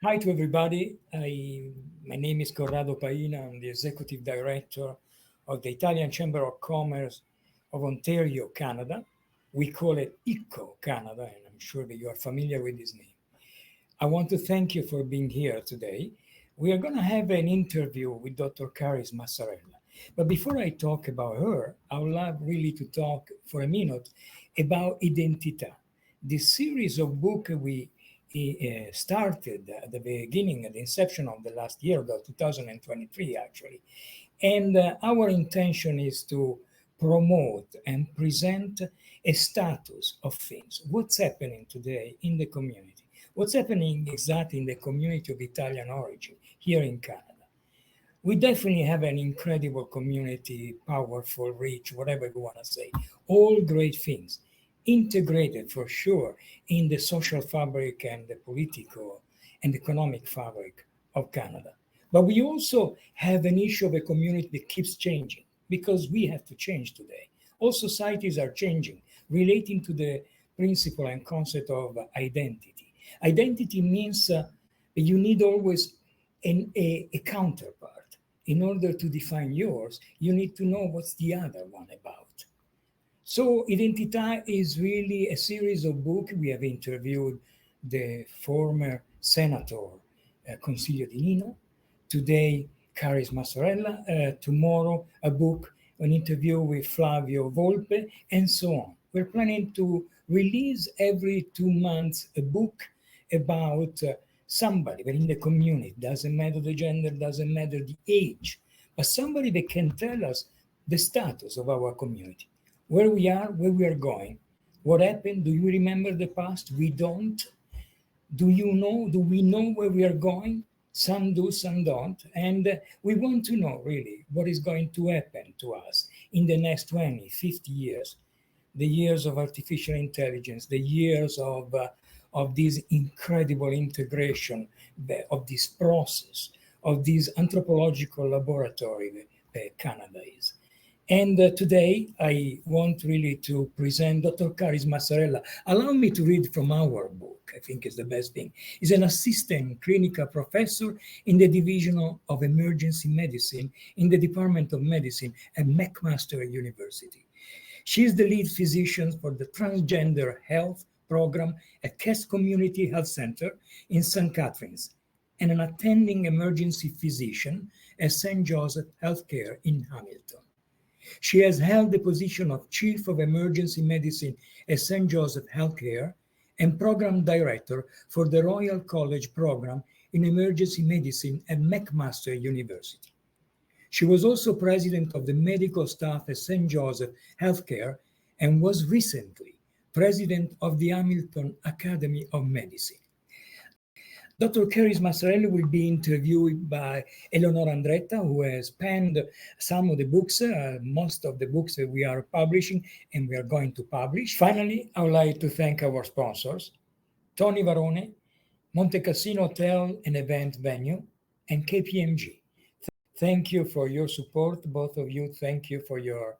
Hi to everybody. My name is Corrado Paina. I'm the Executive Director of the Italian Chamber of Commerce of Ontario, Canada. We call it ICO Canada, and I'm sure that you are familiar with this name. I want to thank you for being here today. We are going to have an interview with Dr. Caris Massarella. But before I talk about her, I would love really to talk for a minute about Identità, this series of books we started at the beginning, at the inception of the last year, of 2023, actually. And our intention is to promote and present a status of things. What's happening today in the community? What's happening exactly in the community of Italian origin here in Canada? We definitely have an incredible community, powerful, rich, whatever you want to say, all great things, integrated for sure in the social fabric and the political and economic fabric of Canada. But we also have an issue of a community that keeps changing because we have to change today. All societies are changing, relating to the principle and concept of identity. Identity means that you need always a counterpart. In order to define yours, you need to know what's the other one about. So Identità is really a series of books. We have interviewed the former senator, Consiglio di Nino, today Caris Massarella, tomorrow a book, an interview with Flavio Volpe, and so on. We're planning to release every 2 months a book about somebody within the community. Doesn't matter the gender, doesn't matter the age, but somebody that can tell us the status of our community, where we are, where we are going, what happened. Do you remember the past? We don't. Do you know? Do we know where we are going? Some do, some don't. And we want to know really what is going to happen to us in the next 20, 50 years, the years of artificial intelligence, the years of this incredible integration, of this process, of this anthropological laboratory that Canada is. And today I want really to present Dr. Caris Massarella. Allow me to read from our book, I think is the best thing. He's an assistant clinical professor in the Division of Emergency Medicine in the Department of Medicine at McMaster University. She is the lead physician for the Transgender Health Program at Cass Community Health Center in St. Catharines, and an attending emergency physician at St. Joseph Healthcare in Hamilton. She has held the position of Chief of Emergency Medicine at St. Joseph Healthcare and Program Director for the Royal College Program in Emergency Medicine at McMaster University. She was also President of the Medical Staff at St. Joseph Healthcare and was recently President of the Hamilton Academy of Medicine. Dr. Caris Massarella will be interviewed by Eleonora Andretta, who has penned some of the books, most of the books that we are publishing and we are going to publish. Finally, I would like to thank our sponsors, Tony Varone, Monte Cassino Hotel and Event Venue, and KPMG. Thank you for your support, both of you. Thank you for your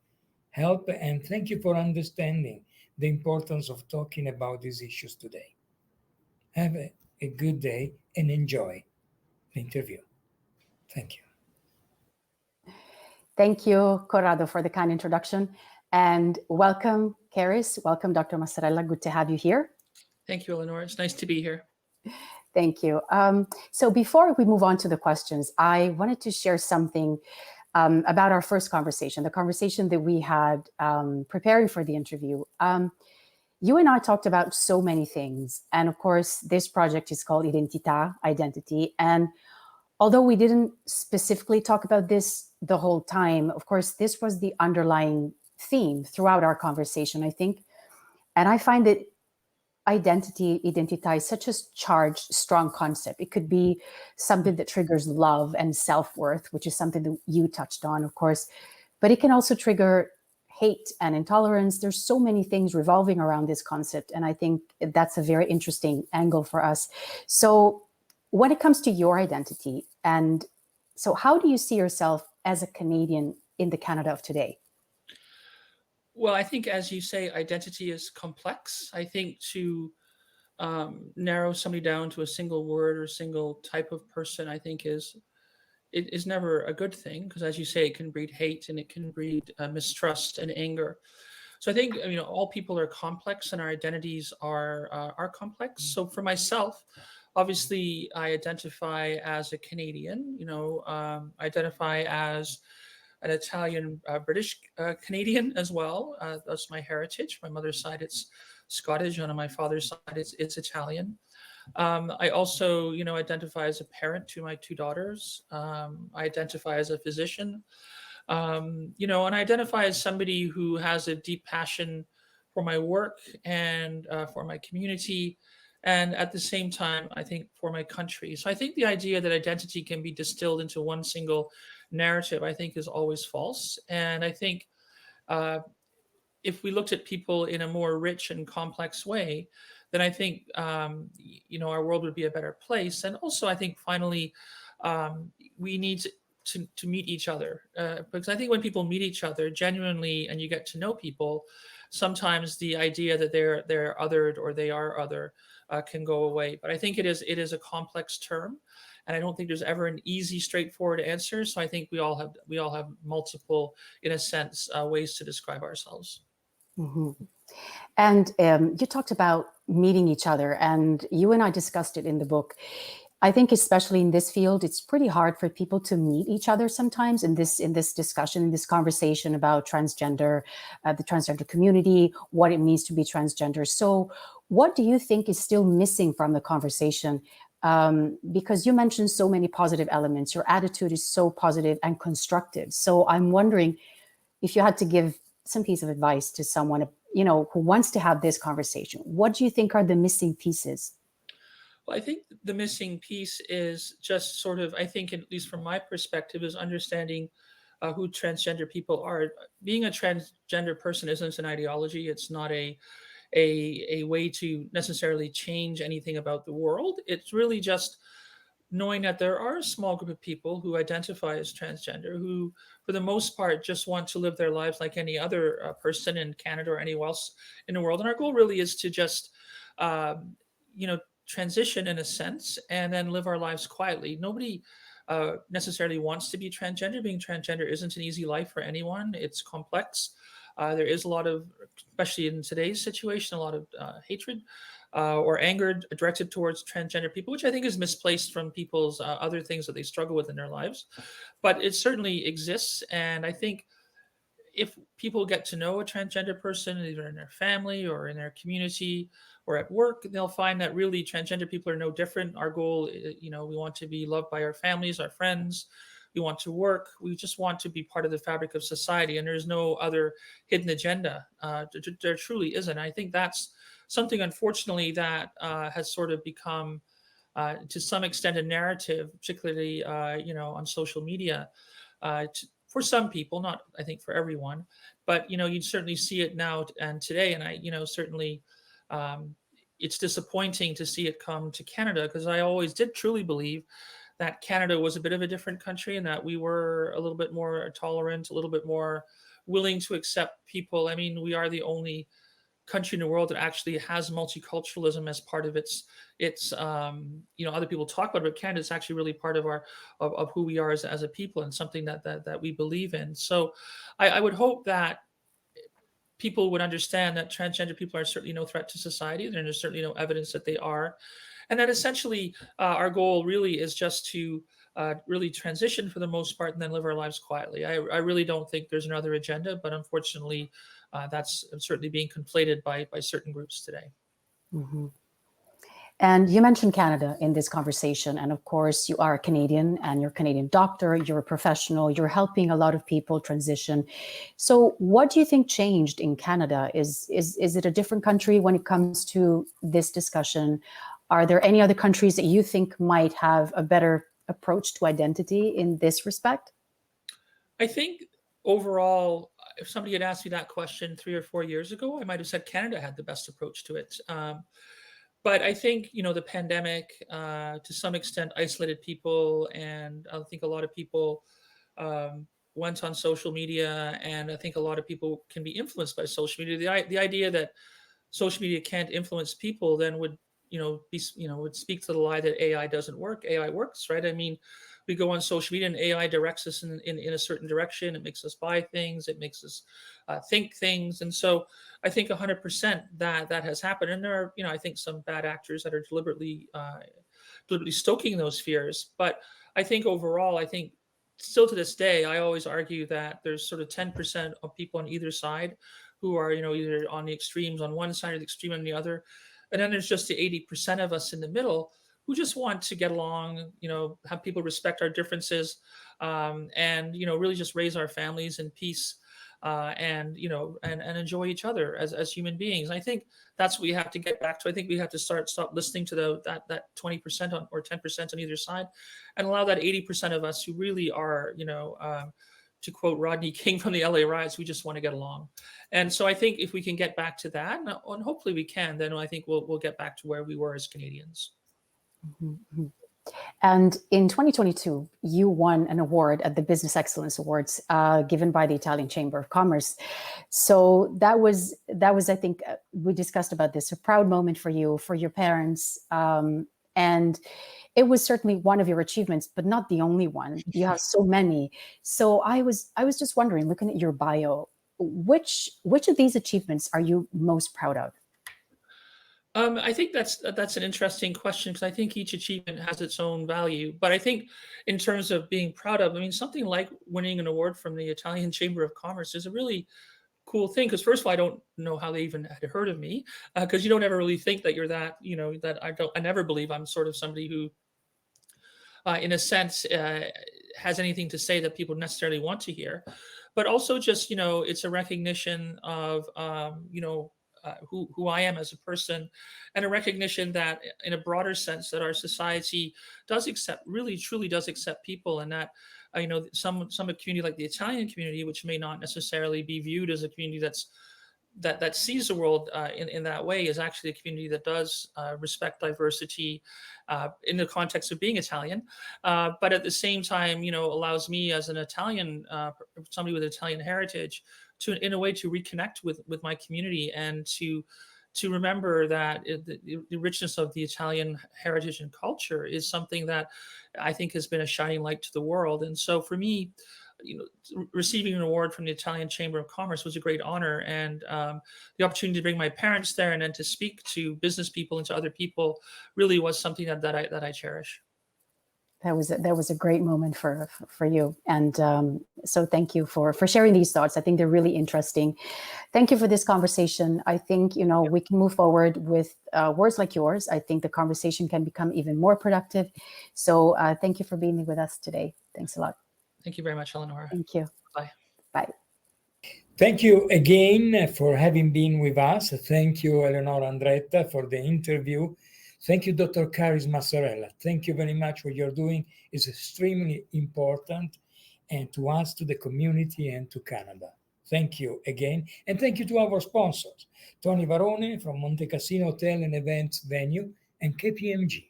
help, and thank you for understanding the importance of talking about these issues today. Have a good day and enjoy the interview. Thank you. Thank you, Corrado, for the kind introduction. And welcome, Caris. Welcome, Dr. Massarella. Good to have you here. Thank you, Eleonora. It's nice to be here. Thank you. So before we move on to the questions, I wanted to share something about our first conversation, the conversation that we had preparing for the interview. You and I talked about so many things. And of course, this project is called Identità, Identity. And although we didn't specifically talk about this the whole time, of course, this was the underlying theme throughout our conversation, I think. And I find that Identità is such a charged, strong concept. It could be something that triggers love and self-worth, which is something that you touched on, of course. But it can also trigger hate and intolerance. There's so many things revolving around this concept. And I think that's a very interesting angle for us. So when it comes to your identity, and so how do you see yourself as a Canadian in the Canada of today? Well, I think, as you say, identity is complex. I think to narrow somebody down to a single word or single type of person, I think is never a good thing, because, as you say, it can breed hate and it can breed mistrust and anger. So I think, all people are complex and our identities are complex. So for myself, obviously, I identify as a Canadian. I identify as an Italian, British Canadian as well. That's my heritage. My mother's side, it's Scottish, and on my father's side, it's Italian. I also, identify as a parent to my two daughters. I identify as a physician, and I identify as somebody who has a deep passion for my work and for my community. And at the same time, I think for my country. So I think the idea that identity can be distilled into one single narrative, I think, is always false. And I think uh, if we looked at people in a more rich and complex way, then I think our world would be a better place. And also, I think finally, we need to meet each other, because I think when people meet each other genuinely and you get to know people, sometimes the idea that they're othered or they are other can go away. But I think it is a complex term, and I don't think there's ever an easy, straightforward answer. So I think we all have multiple, in a sense, ways to describe ourselves. Mhm. And you talked about meeting each other, and you and I discussed it in the book. I think, especially in this field, it's pretty hard for people to meet each other sometimes in this discussion, in this conversation about transgender, the transgender community, what it means to be transgender. So, what do you think is still missing from the conversation? Because you mentioned so many positive elements, your attitude is so positive and constructive. So, I'm wondering if you had to give some piece of advice to someone, who wants to have this conversation, what do you think are the missing pieces? Well, I think the missing piece is just sort of, I think, at least from my perspective, is understanding who transgender people are. Being a transgender person isn't an ideology. It's not a way to necessarily change anything about the world. It's really just knowing that there are a small group of people who identify as transgender, who, for the most part, just want to live their lives like any other person in Canada or anywhere else in the world. And our goal really is to just, transition in a sense and then live our lives quietly. Nobody necessarily wants to be transgender. Being transgender isn't an easy life for anyone. It's complex. There is a lot of, especially in today's situation, a lot of hatred or anger directed towards transgender people, which I think is misplaced from people's other things that they struggle with in their lives. But it certainly exists. And I think if people get to know a transgender person, either in their family or in their community or at work, they'll find that really transgender people are no different. Our goal, we want to be loved by our families, our friends. We want to work. We just want to be part of the fabric of society. And there's no other hidden agenda. There truly isn't. I think that's something, unfortunately, that has sort of become, to some extent, a narrative, particularly, on social media. For some people, not, I think, for everyone, but you certainly see it now and today. And I certainly, it's disappointing to see it come to Canada, because I always did truly believe that Canada was a bit of a different country and that we were a little bit more tolerant, a little bit more willing to accept people. I mean, we are the only country in the world that actually has multiculturalism as part of its other people talk about it, but Canada is actually really part of our of who we are as a people, and something that we believe in. So I would hope that people would understand that transgender people are certainly no threat to society. There's certainly no evidence that they are, and that essentially our goal really is just to really transition for the most part and then live our lives quietly. I really don't think there's another agenda, but unfortunately, that's certainly being conflated by certain groups today. Mhm. And you mentioned Canada in this conversation. And of course, you are a Canadian and you're a Canadian doctor, you're a professional, you're helping a lot of people transition. So what do you think changed in Canada? Is it a different country when it comes to this discussion? Are there any other countries that you think might have a better approach to identity in this respect? I think overall, if somebody had asked me that question 3 or 4 years ago, I might have said Canada had the best approach to it. But I think the pandemic, to some extent, isolated people, and I think a lot of people went on social media, and I think a lot of people can be influenced by social media. The idea that social media can't influence people then would would speak to the lie that AI doesn't work. AI works, right? I mean, we go on social media and AI directs us in a certain direction. It makes us buy things. It makes us think things. And so I think 100% that has happened. And there are, I think some bad actors that are deliberately stoking those fears. But I think overall, I think still to this day, I always argue that there's sort of 10% of people on either side who are, either on the extremes on one side or the extreme on the other. And then there's just the 80% of us in the middle who just want to get along, have people respect our differences, and, really just raise our families in peace, and enjoy each other as human beings. And I think that's what we have to get back to. I think we have to stop listening to that 20% or 10% on either side, and allow that 80% of us who really are, to quote Rodney King from the LA riots, we just want to get along. And so I think if we can get back to that, and hopefully we can, then I think we'll get back to where we were as Canadians. Mm-hmm. And in 2022, you won an award at the Business Excellence Awards, given by the Italian Chamber of Commerce. So that was, I think, we discussed about this, a proud moment for you, for your parents, and it was certainly one of your achievements, but not the only one. You have so many. So I was just wondering, looking at your bio, which of these achievements are you most proud of? I think that's an interesting question, because I think each achievement has its own value. But I think in terms of being proud of, I mean, something like winning an award from the Italian Chamber of Commerce is a really cool thing. Because first of all, I don't know how they even had heard of me, because you don't ever really think that you're that, that I never believe I'm sort of somebody who, in a sense, has anything to say that people necessarily want to hear. But also just, it's a recognition of, who I am as a person, and a recognition that in a broader sense that our society does truly does accept people, and that some a community like the Italian community, which may not necessarily be viewed as a community that sees the world in that way, is actually a community that does respect diversity in the context of being Italian, but at the same time, allows me as an Italian, somebody with Italian heritage, in a way to reconnect with my community, and to remember that the richness of the Italian heritage and culture is something that I think has been a shining light to the world. And so for me, receiving an award from the Italian Chamber of Commerce was a great honor, and the opportunity to bring my parents there and then to speak to business people and to other people really was something that I cherish. That was a great moment for you, and so thank you for sharing these thoughts. I think they're really interesting. Thank you for this conversation. I think we can move forward with words like yours. I think the conversation can become even more productive. So thank you for being with us today. Thanks a lot. Thank you very much, Eleonora. Thank you. Bye. Bye. Thank you again for having been with us. Thank you, Eleonora Andretta, for the interview. Thank you, Dr. Caris Massarella. Thank you very much. What you're doing is extremely important, and to us, to the community, and to Canada. Thank you again. And thank you to our sponsors, Tony Varone from Monte Cassino Hotel and Events Venue, and KPMG.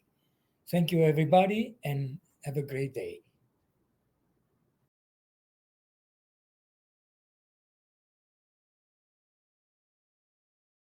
Thank you, everybody, and have a great day.